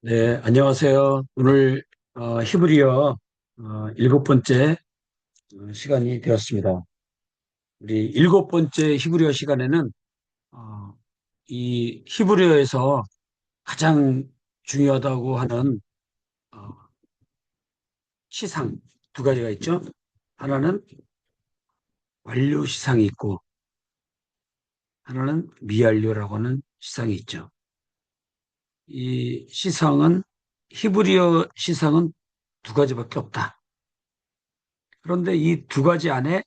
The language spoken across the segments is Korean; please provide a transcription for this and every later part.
네, 안녕하세요. 오늘 히브리어 일곱 번째 시간이 되었습니다. 우리 일곱 번째 히브리어 시간에는 어, 이 히브리어에서 가장 중요하다고 하는 어, 시상 두 가지가 있죠. 하나는 완료 시상이 있고 하나는 미완료라고 하는 시상이 있죠. 이 시상은 히브리어 시상은 두 가지밖에 없다. 그런데 이 두 가지 안에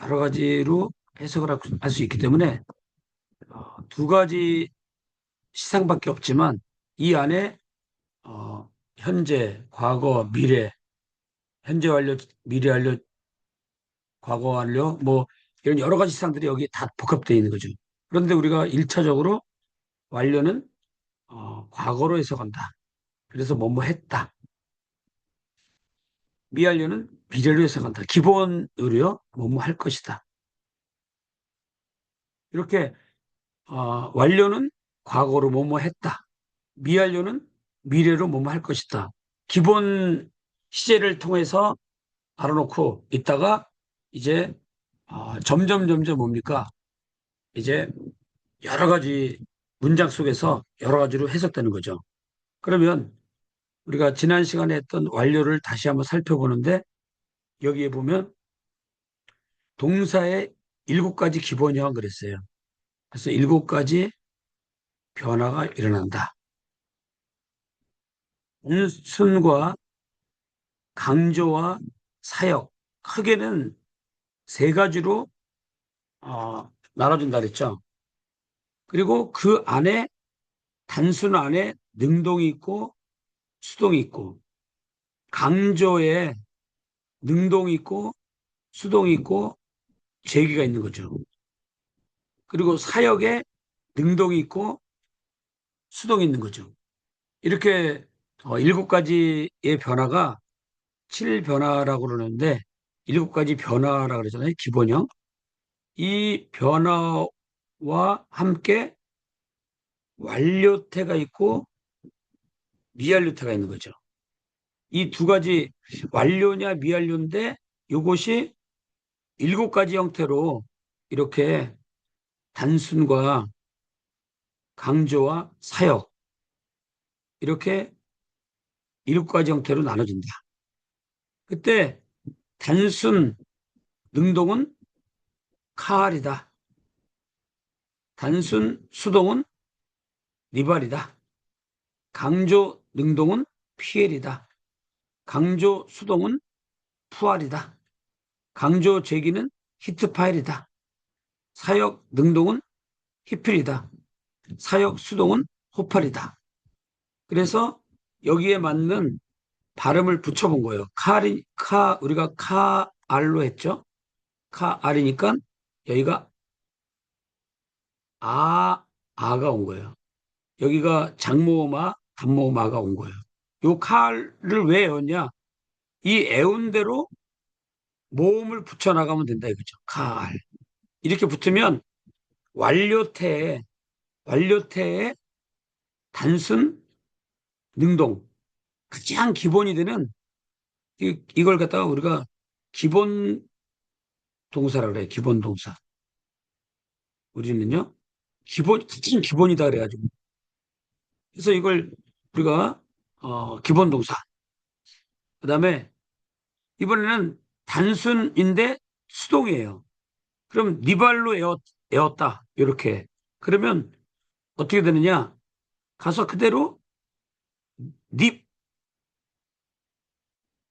여러 가지로 해석을 할 수 있기 때문에 두 가지 시상밖에 없지만 이 안에 현재, 과거, 미래, 현재 완료, 미래 완료, 과거 완료 뭐 이런 여러 가지 시상들이 여기 다 복합되어 있는 거죠. 그런데 우리가 일차적으로 완료는 과거로 해석한다. 그래서 뭐뭐 했다. 미완료는 미래로 해석한다. 기본으로요. 뭐뭐 할 것이다. 이렇게 완료는 과거로 뭐뭐 했다. 미완료는 미래로 뭐뭐 할 것이다. 기본 시제를 통해서 알아놓고 있다가 이제 점점 뭡니까? 이제 여러 가지 문장 속에서 여러 가지로 해석되는 거죠. 그러면 우리가 지난 시간에 했던 완료를 다시 한번 살펴보는데 여기에 보면 동사의 일곱 가지 기본형 그랬어요. 그래서 일곱 가지 변화가 일어난다. 온순과 강조와 사역 크게는 세 가지로 나눠준다 그랬죠. 그리고 그 안에 단순 안에 능동이 있고 수동이 있고 강조에 능동이 있고 수동이 있고 제기가 있는 거죠. 그리고 사역에 능동이 있고 수동이 있는 거죠. 이렇게 일곱 가지의 변화가 칠변화라고 그러는데 일곱 가지 변화라고 그러잖아요. 기본형. 이 변화와 함께 완료태가 있고 미완료태가 있는 거죠. 이 두 가지 완료냐 미완료인데 이것이 일곱 가지 형태로 이렇게 단순과 강조와 사역 이렇게 일곱 가지 형태로 나눠진다. 그때 단순 능동은 카알이다. 단순 수동은 니발이다. 강조 능동은 피엘이다. 강조 수동은 푸알이다. 강조 제기는 히트파일이다. 사역 능동은 히필이다. 사역 수동은 호팔이다. 그래서 여기에 맞는 발음을 붙여본 거예요. 우리가 카알로 했죠. 카알이니까 여기가 아가 온 거예요. 여기가 장모음아, 단모음아가 온 거예요. 요 카알을 왜 외웠냐? 이 애운 대로 모음을 붙여나가면 된다 이거죠. 카알. 이렇게 붙으면 완료태에, 완료태에 단순 능동, 가장 기본이 되는 이걸 갖다가 우리가 기본 동사라고 그래요. 기본 동사. 우리는요, 가장 기본이다 그래가지고. 그래서 이걸 우리가, 기본 동사. 그 다음에 이번에는 단순인데 수동이에요. 그럼 네 발로 에웠다. 이렇게. 그러면 어떻게 되느냐? 가서 그대로 네,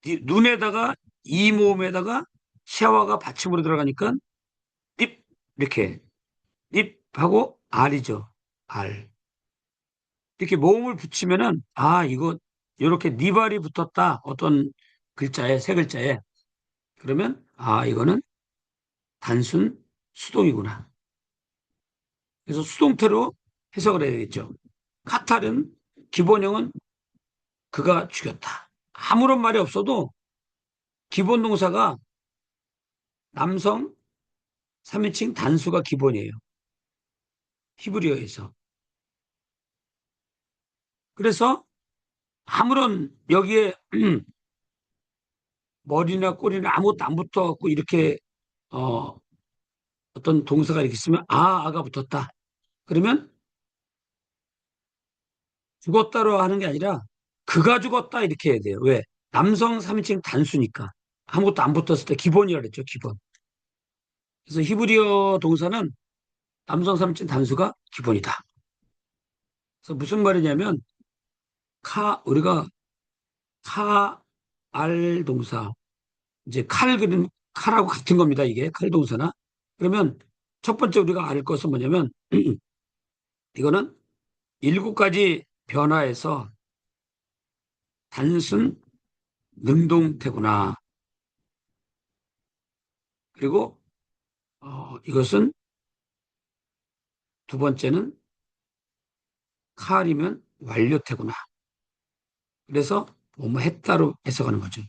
네 눈에다가 이 모음에다가 샤와가 받침으로 들어가니까 닙 이렇게 닙하고 알이죠. 알. 이렇게 모음을 붙이면은 이거 이렇게 니발이 붙었다. 어떤 글자에 세 글자에 그러면 이거는 단순 수동이구나. 그래서 수동태로 해석을 해야 되겠죠. 카탈은 기본형은 그가 죽였다. 아무런 말이 없어도 기본 동사가 남성 3인칭 단수가 기본이에요. 히브리어에서. 그래서 아무런 여기에 머리나 꼬리나 아무것도 안 붙어갖고 이렇게 어, 어떤 동사가 이렇게 있으면 아가 붙었다. 그러면 죽었다로 하는 게 아니라 그가 죽었다 이렇게 해야 돼요. 왜? 남성 3인칭 단수니까. 아무것도 안 붙었을 때 기본이라 그랬죠. 기본. 그래서 히브리어 동사는 남성 3인칭 단수가 기본이다. 그래서 무슨 말이냐면 우리가 알 동사 이제 칼 그림 칼하고 같은 겁니다. 이게 칼 동사나. 그러면 첫 번째 우리가 알 것은 뭐냐면 이거는 일곱 가지 변화에서 단순 능동태구나. 그리고 이것은 두 번째는 칼이면 완료태구나. 그래서 뭐뭐 했다로 해석하는 거죠.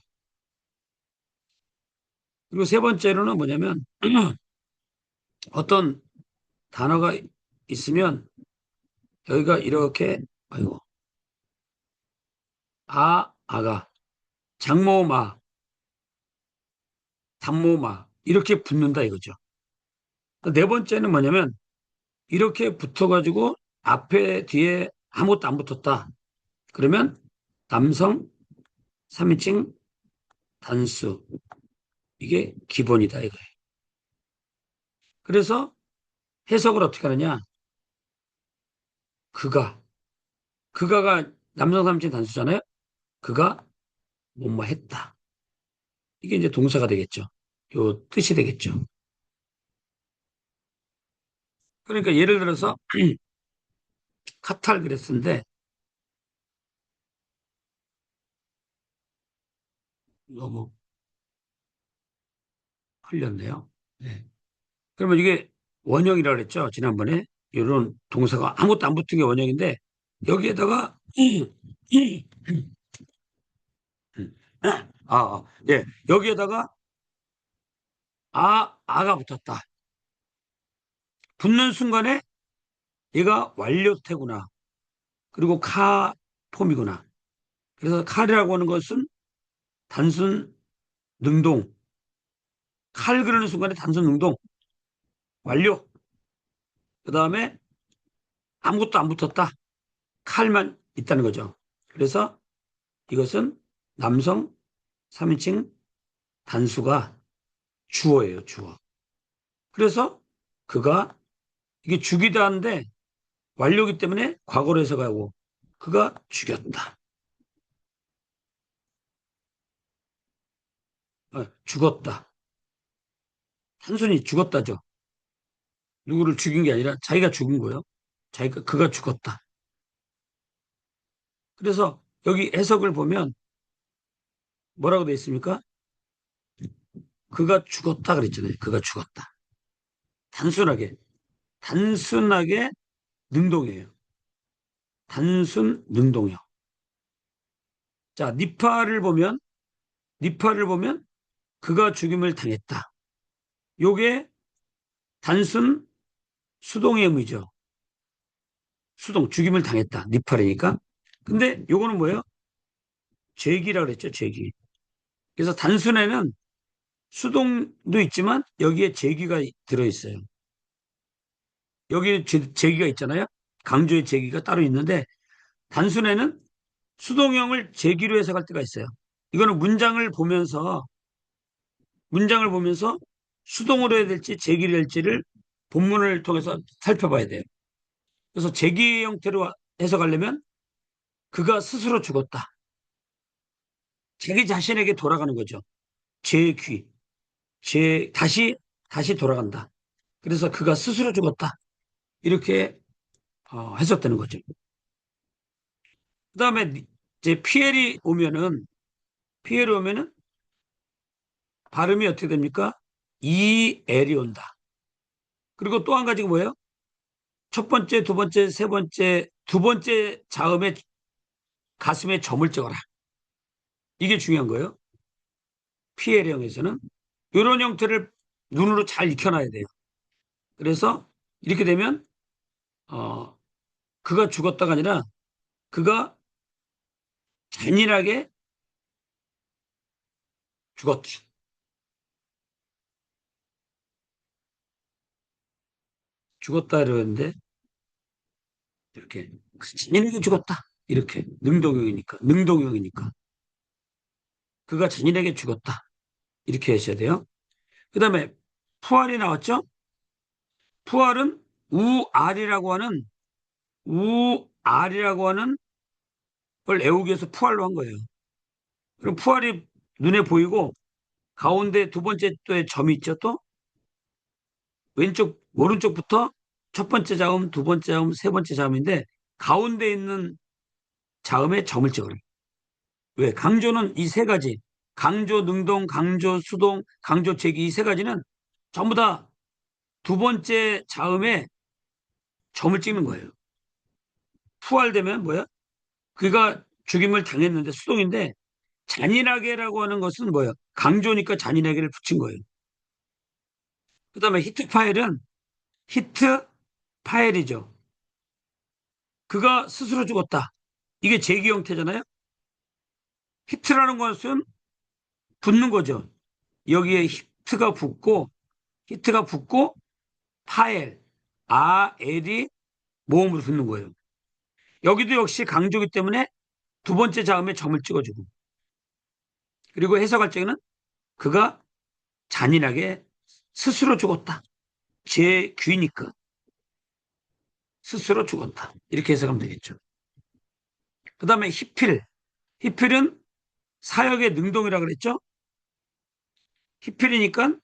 그리고 세 번째로는 뭐냐면 어떤 단어가 있으면 여기가 이렇게 아이고 아가 장모마 단모마 이렇게 붙는다 이거죠. 네 번째는 뭐냐면 이렇게 붙어가지고 앞에 뒤에 아무것도 안 붙었다. 그러면 남성 3인칭 단수 이게 기본이다 이거예요. 그래서 해석을 어떻게 하느냐? 그가 그가가 남성 3인칭 단수잖아요. 그가 뭐뭐 했다. 이게 이제 동사가 되겠죠. 요 뜻이 되겠죠. 그러니까 예를 들어서 카탈 그랬는데 너무 흘렸네요. 네. 그러면 이게 원형이라고 그랬죠. 지난번에 이런 동사가 아무것도 안 붙은 게 원형인데 여기에다가 예. 여기에다가 아가 붙었다. 붙는 순간에 얘가 완료태구나. 그리고 폼이구나. 그래서 칼이라고 하는 것은 단순 능동. 칼 그르는 순간에 단순 능동. 완료. 그 다음에 아무것도 안 붙었다. 칼만 있다는 거죠. 그래서 이것은 남성 3인칭 단수가 주어예요, 주어. 그래서 그가 이게 죽이다 하는데 완료기 때문에 과거로 해석하고 그가 죽였다. 죽었다. 단순히 죽었다죠. 누구를 죽인 게 아니라 자기가 죽은 거예요. 그가 죽었다. 그래서 여기 해석을 보면 뭐라고 돼 있습니까? 그가 죽었다 그랬잖아요. 그가 죽었다. 단순하게, 단순하게 능동이에요. 단순 능동이요. 자, 니파를 보면 그가 죽임을 당했다. 요게 단순 수동의 의미죠. 수동, 죽임을 당했다. 니팔이니까. 근데 요거는 뭐예요? 죄기라고 그랬죠, 죄기. 그래서 단순에는 수동도 있지만 여기에 죄기가 들어있어요. 여기에 죄기가 있잖아요. 강조의 죄기가 따로 있는데 단순에는 수동형을 죄기로 해석할 때가 있어요. 이거는 문장을 보면서 수동으로 해야 될지 죄기로 해야 될지를 본문을 통해서 살펴봐야 돼요. 그래서 죄기 형태로 해석하려면 그가 스스로 죽었다. 자기 자신에게 돌아가는 거죠. 죄귀. 다시 돌아간다. 그래서 그가 스스로 죽었다. 이렇게 해석되는 거죠. 그 다음에 이제 피엘이 오면은 발음이 어떻게 됩니까? 이엘이 온다. 그리고 또 한 가지가 뭐예요? 첫 번째, 두 번째, 세 번째, 두 번째 자음에 가슴에 점을 찍어라. 이게 중요한 거예요. 피엘형에서는 이런 형태를 눈으로 잘 익혀놔야 돼요. 그래서 이렇게 되면 어, 그가 죽었다가 아니라 그가 잔인하게 죽었다. 죽었다 그러는데 이렇게 잔인하게 죽었다. 이렇게 능동형이니까 그가 잔인하게 죽었다. 이렇게 하셔야 돼요. 그다음에 푸알이 나왔죠? 푸알은 우알이라고 하는 우알이라고 하는 걸 외우기 위해서 푸알로 한 거예요. 그럼 푸알이 눈에 보이고 가운데 두 번째 또에 점이 있죠. 또 왼쪽 오른쪽부터 첫 번째 자음, 두 번째 자음, 세 번째 자음인데 가운데 있는 자음에 점을 찍어요. 왜? 강조는 이 세 가지. 강조, 능동, 강조, 수동, 강조, 제기 이 세 가지는 전부 다 두 번째 자음에 점을 찍는 거예요. 푸활되면 뭐야? 그가 죽임을 당했는데 수동인데 잔인하게라고 하는 것은 뭐예요? 강조니까 잔인하게를 붙인 거예요. 그다음에 히트 파일은 히트 파일이죠. 그가 스스로 죽었다. 이게 제기 형태잖아요. 히트라는 것은 붙는 거죠. 여기에 히트가 붙고 파엘, 엘이 모음으로 붙는 거예요. 여기도 역시 강조기 때문에 두 번째 자음에 점을 찍어주고 그리고 해석할 적에는 그가 잔인하게 스스로 죽었다. 제 귀니까 스스로 죽었다. 이렇게 해석하면 되겠죠. 그 다음에 히필은 사역의 능동이라고 그랬죠. 히필이니까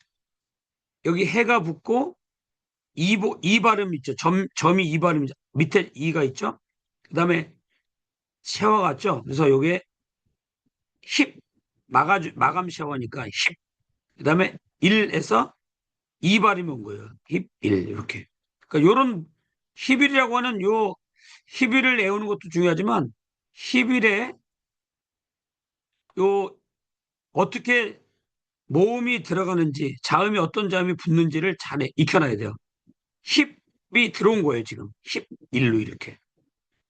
여기 해가 붙고 이 발음 있죠. 점이 이 발음이죠. 밑에 이가 있죠. 그 다음에 샤워 같죠. 그래서 요게 마감 샤워니까 힙. 그 다음에 일에서 이 발음이 온 거예요. 힙, 일 이렇게. 그러니까 요런 힙일이라고 하는 요 힙일을 외우는 것도 중요하지만 힙일에 요 어떻게 모음이 들어가는지 자음이 어떤 자음이 붙는지를 잘 익혀놔야 돼요. 힙이 들어온 거예요, 지금. 힙, 일로 이렇게.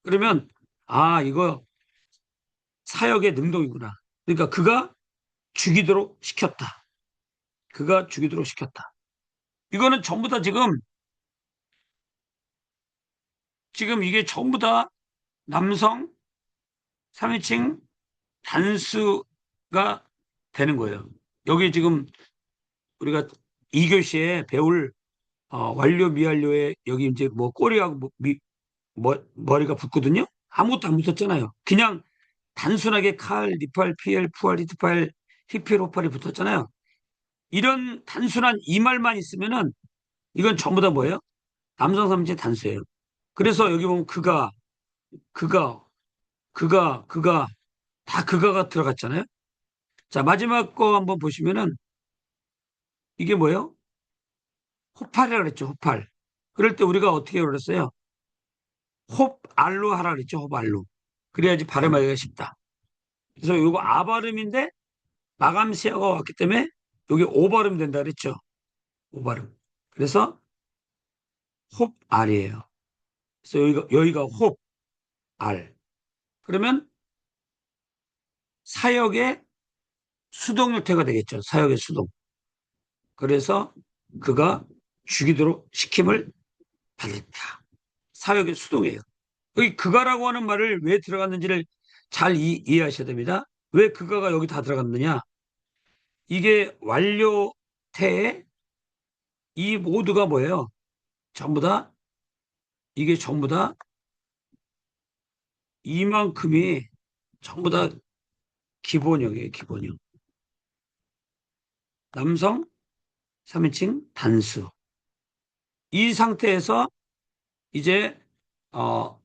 그러면, 아, 이거 사역의 능동이구나. 그러니까 그가 죽이도록 시켰다. 그가 죽이도록 시켰다. 이거는 전부 다 지금 이게 전부 다 남성 3인칭 단수가 되는 거예요. 여기 지금 우리가 2교시에 배울 완료, 미완료에 여기 이제 뭐 꼬리하고 머리가 붙거든요. 아무것도 안 붙었잖아요. 그냥 단순하게 칼, 니팔, 피엘, 푸알, 히트팔, 히필, 호팔이 붙었잖아요. 이런 단순한 이 말만 있으면은 이건 전부 다 뭐예요? 남성 3인칭 단수예요. 그래서 여기 보면 그가, 그가 다 그가가 들어갔잖아요. 자, 마지막 거 한번 보시면은 이게 뭐예요? 호팔이라고 그랬죠, 호팔. 그럴 때 우리가 어떻게 그랬어요? 홉알로 하라 그랬죠, 홉알로. 그래야지 발음하기가 쉽다. 그래서 이거 아 발음인데 마감 시어가 왔기 때문에 여기 오 발음 된다 그랬죠. 오 발음. 그래서 홉알이에요. 그래서 여기가 홉알. 그러면 사역의 수동 형태가 되겠죠. 사역의 수동. 그래서 그가 죽이도록 시킴을 받았다. 사역의 수동이에요. 여기 그가라고 하는 말을 왜 들어갔는지를 잘 이해하셔야 됩니다. 왜 그가가 여기 다 들어갔느냐? 이게 완료태에 이 모두가 뭐예요? 전부 다 이게 전부 다 이만큼이 전부 다 기본형이에요. 기본형. 남성 3인칭 단수. 이 상태에서 이제 어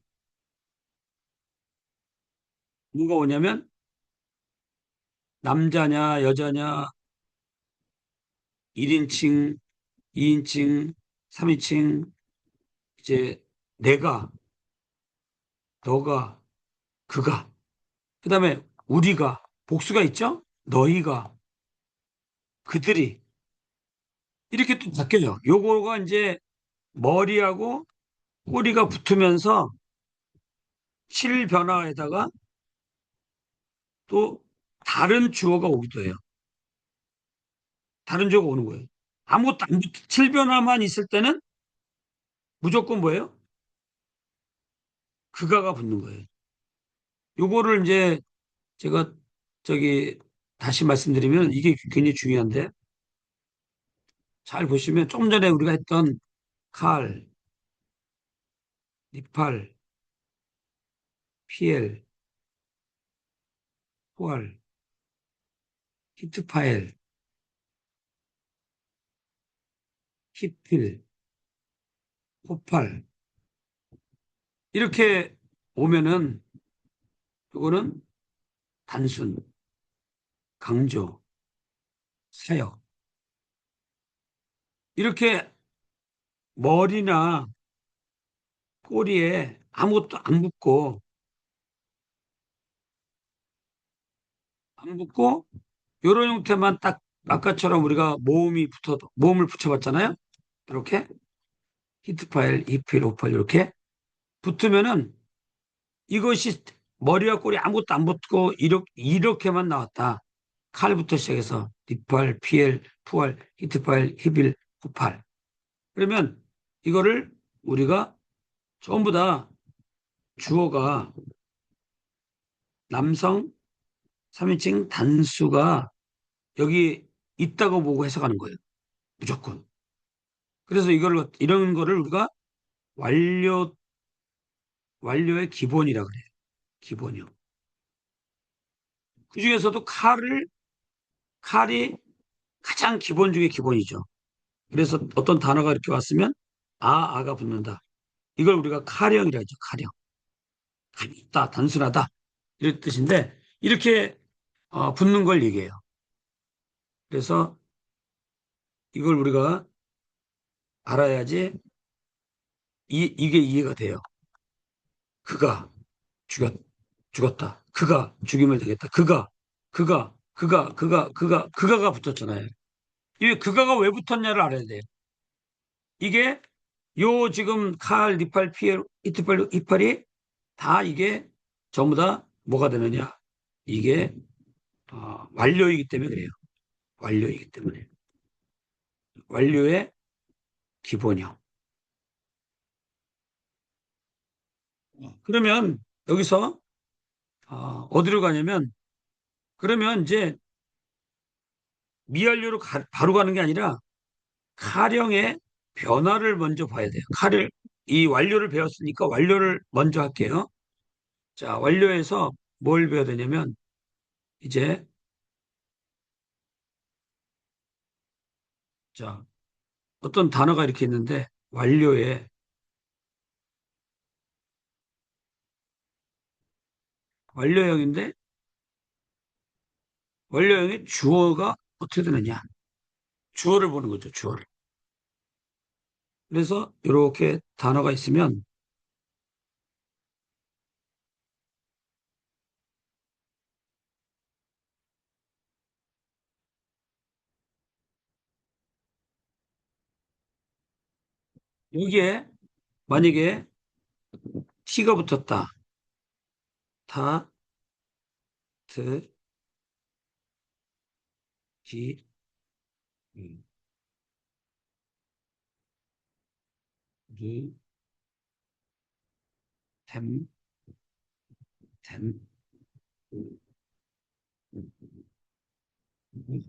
뭐가 오냐면 남자냐 여자냐 1인칭 2인칭 3인칭 이제 내가 너가 그가 그다음에 우리가 복수가 있죠? 너희가 그들이 이렇게 또 바뀌어요. 요거가 이제 머리하고 꼬리가 붙으면서 실 변화에다가 또 다른 주어가 오기도 해요. 다른 주어가 오는 거예요. 아무것도 안 붙, 칠변화만 있을 때는 무조건 뭐예요? 그가가 붙는 거예요. 요거를 이제 제가 저기 다시 말씀드리면 이게 굉장히 중요한데 잘 보시면 좀 전에 우리가 했던 칼, 니팔, 피엘, 포알, 히트파엘, 히필, 호팔 이렇게 오면은 이거는 단순, 강조, 사역 이렇게 머리나 꼬리에 아무것도 안 붙고 이런 형태만 딱 아까처럼 우리가 모음을 붙여봤잖아요. 이렇게 히트파일, 이필, 오팔 이렇게 붙으면은 이것이 머리와 꼬리 아무것도 안 붙고 이렇게만 나왔다. 칼부터 시작해서 니팔, 피엘, 푸알, 히트파일, 히빌, 후팔. 그러면 이거를 우리가 전부 다 주어가 남성 3인칭 단수가 여기 있다고 보고 해석하는 거예요. 무조건. 그래서 이런 거를 우리가 완료, 완료의 기본이라 그래요. 기본이요. 그 중에서도 칼이 가장 기본 중에 기본이죠. 그래서 어떤 단어가 이렇게 왔으면 아가 붙는다. 이걸 우리가 카령이라 하죠. 카령. 가볍다, 단순하다. 이런 뜻인데 이렇게 붙는 걸 얘기해요. 그래서 이걸 우리가 알아야지 이게 이해가 돼요. 그가 죽였, 죽었다. 그가 죽임을 당했다. 그가가 붙었잖아요. 이 그가가 왜 붙었냐를 알아야 돼요. 이게 요 지금 칼, 니팔, 피엘, 이트팔, 이팔이 다 이게 전부 다 뭐가 되느냐? 이게 완료이기 때문에 그래요. 완료이기 때문에. 완료의 기본형. 그러면 여기서 어디로 가냐면 그러면 이제 미완료로 바로 가는 게 아니라 카령의 변화를 먼저 봐야 돼요. 이 완료를 배웠으니까 완료를 먼저 할게요. 자, 완료에서 뭘 배워야 되냐면 이제 자, 어떤 단어가 이렇게 있는데 완료형인데 완료형의 주어가 어떻게 되느냐? 주어를 보는 거죠, 주어를. 그래서 이렇게 단어가 있으면 여기에 만약에 t가 붙었다. 타, 트, 기, 르, 템, 템.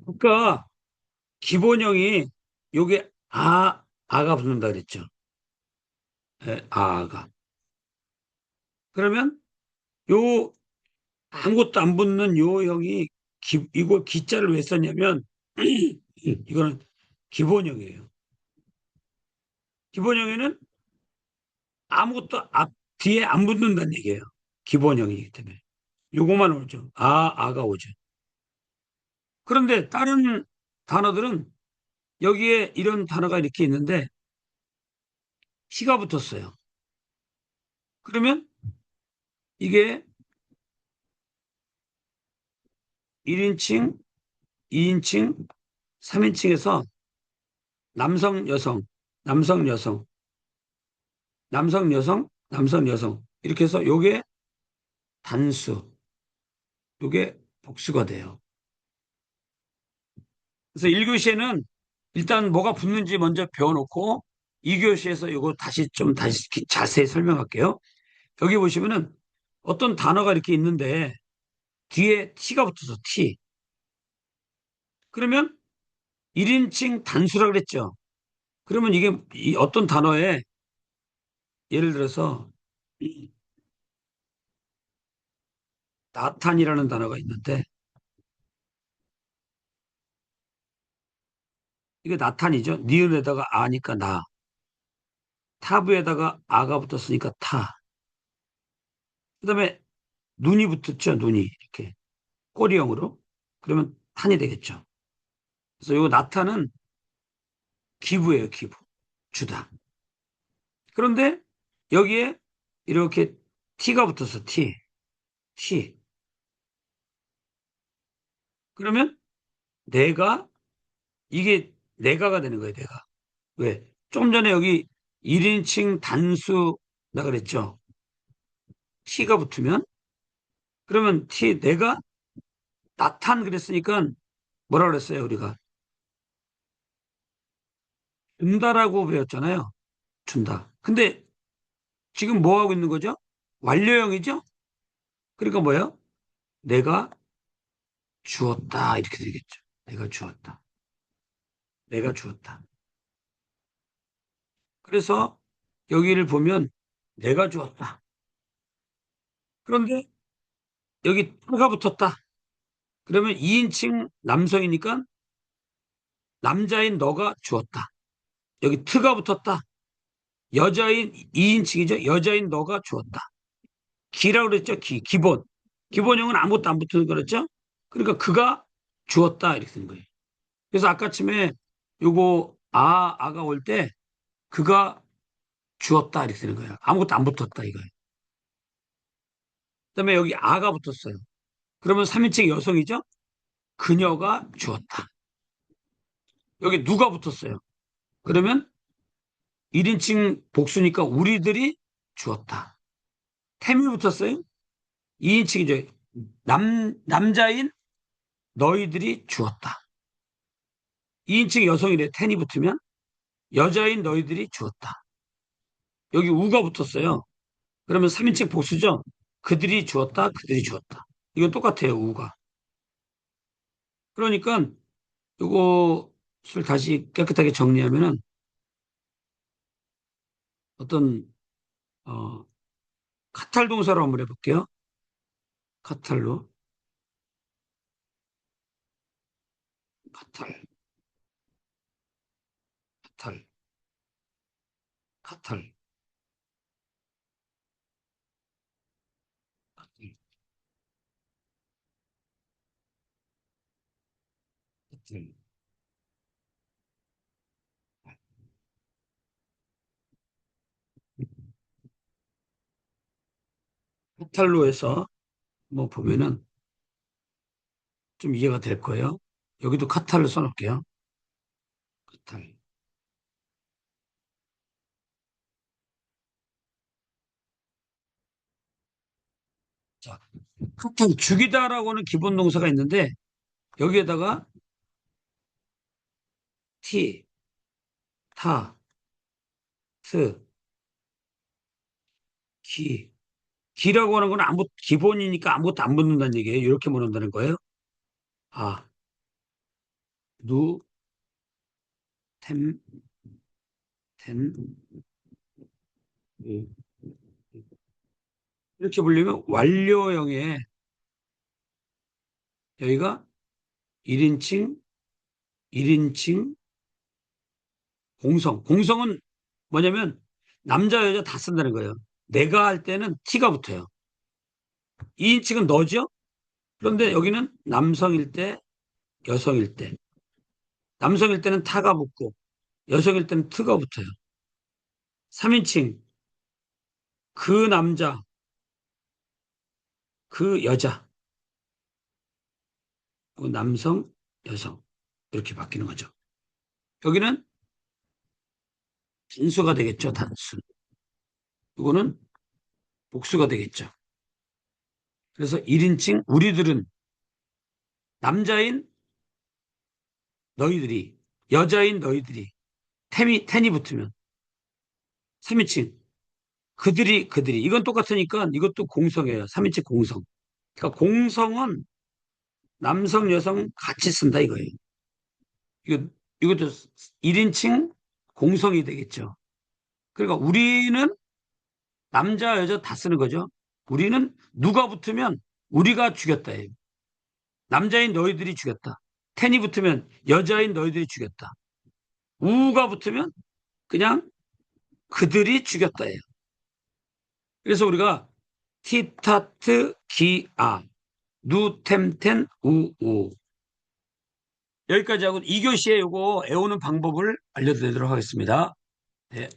그러니까 기본형이 요게 아가 붙는다 그랬죠. 예, 아가. 그러면 요 아무것도 안 붙는 요 형이 이거 기자를 왜 썼냐면 이거는 기본형이에요. 기본형에는 아무것도 뒤에 안 붙는다는 얘기예요. 기본형이기 때문에. 요거만 오죠. 아가 오죠. 그런데 다른 단어들은 여기에 이런 단어가 이렇게 있는데 시가 붙었어요. 그러면 이게 1인칭, 2인칭, 3인칭에서 남성, 여성, 남성, 여성, 남성, 여성, 남성, 여성 이렇게 해서 요게 단수, 요게 복수가 돼요. 그래서 1교시에는 일단 뭐가 붙는지 먼저 배워놓고 2교시에서 이거 다시 자세히 설명할게요. 여기 보시면은 어떤 단어가 이렇게 있는데 뒤에 T가 붙어서 T. 그러면 1인칭 단수라 그랬죠. 그러면 이게 어떤 단어에 예를 들어서 나탄이라는 단어가 있는데 이게 나탄이죠. 니은에다가 아니까 나. 타브에다가 아가 붙었으니까 타. 그다음에 눈이 붙었죠. 눈이 이렇게 꼬리형으로. 그러면 탄이 되겠죠. 그래서 요 나탄은 기부예요. 기부. 주다. 그런데 여기에 이렇게 T가 붙어서 T. T. 그러면 내가 이게 내가가 되는 거예요. 내가. 왜? 좀 전에 여기 1인칭 단수라 그랬죠. T가 붙으면 그러면 T 내가 나탄 그랬으니까 뭐라 그랬어요, 우리가? 준다라고 배웠잖아요. 준다. 근데 지금 뭐 하고 있는 거죠? 완료형이죠? 그러니까 뭐예요? 내가 주었다. 이렇게 되겠죠. 내가 주었다. 내가 주었다. 그래서 여기를 보면 내가 주었다. 그런데 여기 타가 붙었다. 그러면 2인칭 남성이니까 남자인 너가 주었다. 여기 트가 붙었다. 여자인 2인칭이죠. 여자인 너가 주었다. 기라고 그랬죠. 기본. 기본형은 아무것도 안 붙는 거랬죠. 그러니까 그가 주었다 이렇게 되는 거예요. 그래서 아까쯤에 요거 아가 올 때 그가 주었다 이렇게 되는 거예요. 아무것도 안 붙었다 이거예요. 그다음에 여기 아가 붙었어요. 그러면 3인칭 여성이죠. 그녀가 주었다. 여기 누가 붙었어요. 그러면 1인칭 복수니까 우리들이 주었다. 템이 붙었어요. 2인칭이죠. 남자인 너희들이 주었다. 2인칭 여성이래. 텐이 붙으면 여자인 너희들이 주었다. 여기 우가 붙었어요. 그러면 3인칭 복수죠. 그들이 주었다. 그들이 주었다. 이건 똑같아요. 우가. 그러니까 이것을 다시 깨끗하게 정리하면은 어떤 어, 카탈 동사로 한번 해볼게요. 카탈로. 카탈. 카탈. 카탈. 카탈. 카탈. 카탈로 해서 뭐 보면은 좀 이해가 될 거예요. 여기도 카탈을 써놓을게요. 카탈. 자, 카탈 죽이다라고는 기본 동사가 있는데 여기에다가 티, 타, 스, 기. 기라고 하는 건 기본이니까 아무것도 안 붙는다는 얘기예요. 이렇게 붙는다는 거예요. 아, 누, 템, 텐, 음. 이렇게 불리면 완료형에 여기가 1인칭, 1인칭 공성. 공성은 뭐냐면 남자, 여자 다 쓴다는 거예요. 내가 할 때는 T가 붙어요. 2인칭은 너죠? 그런데 여기는 남성일 때, 여성일 때. 남성일 때는 타가 붙고, 여성일 때는 트가 붙어요. 3인칭, 그 남자, 그 여자, 그 남성, 여성. 이렇게 바뀌는 거죠. 여기는 단수가 되겠죠, 단수. 이거는 복수가 되겠죠. 그래서 1인칭, 우리들은 남자인 너희들이, 여자인 너희들이, 텐이 붙으면 3인칭. 그들이. 이건 똑같으니까 이것도 공성이에요. 3인칭 공성. 그러니까 공성은 남성, 여성 같이 쓴다 이거예요. 이거, 이것도 1인칭 공성이 되겠죠. 그러니까 우리는 남자, 여자 다 쓰는 거죠. 우리는 누가 붙으면 우리가 죽였다예요. 남자인 너희들이 죽였다. 텐이 붙으면 여자인 너희들이 죽였다. 우가 붙으면 그냥 그들이 죽였다예요. 그래서 우리가 티타트 기아 누템텐 우우 여기까지 하고 2교시에 요거 외우는 방법을 알려드리도록 하겠습니다. 네.